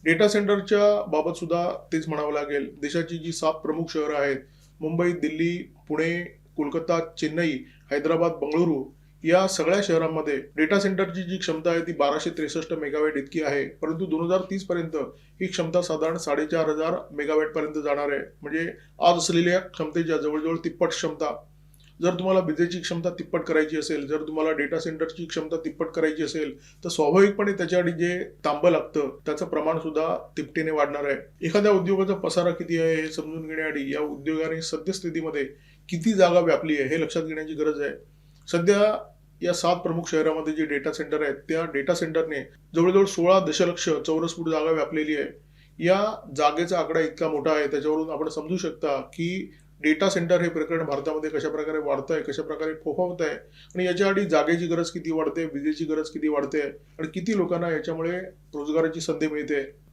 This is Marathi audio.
डेटा सेंटरच्या बाबत सुद्धा तेच म्हणावं लागेल. देशाची जी 7 प्रमुख शहरं आहेत, मुंबई, दिल्ली, पुणे, कोलकाता, चेन्नई, हैदराबाद, बंगळुरू या सगळ्या शहरांमध्ये डेटा सेंटरची जी क्षमता आहे ती 1263 मेगावॅट इतकी आहे. परंतु 2030 पर्यंत ही क्षमता साधारण 4,500 मेगावॅट पर्यंत जाणार आहे. म्हणजे आज असलेल्या क्षमतेच्या जवळ-जवळ तिप्पट क्षमता. जर तुम्हाला विजेची क्षमता तिप्पट करायची असेल, जर तुम्हाला डेटा सेंटरची क्षमता तिप्पट करायची असेल, तर स्वाभाविकपणे त्याच्यासाठी जे तांबं लागतं, त्याचं प्रमाण सुद्धा तिपटीने वाढणार आहे. एखाद्या उद्योगाचा पसारा किती आहे हे समजून घेण्यासाठी या उद्योगाने सद्यस्थितीमध्ये किती जागा व्यापली आहे हे लक्षात घेण्याची गरज आहे. सध्या या 7 प्रमुख शहरामध्ये जे डेटा सेंटर आहेत, त्या डेटा सेंटरने जवळजवळ 16 दशलक्ष चौरस फूट जागा व्यापलेली आहे. या जागेचा आकडा इतका मोठा आहे, त्याच्यावरून आपण समजू शकता की डेटा सेंटर हे प्रकरण भारतामध्ये कशाप्रकारे वाढतंय, कशाप्रकारे फोफावतंय आणि याच्यासाठी जागेची गरज किती वाढते, विजेची गरज किती वाढते आणि किती लोकांना याच्यामुळे रोजगाराची संधी मिळते.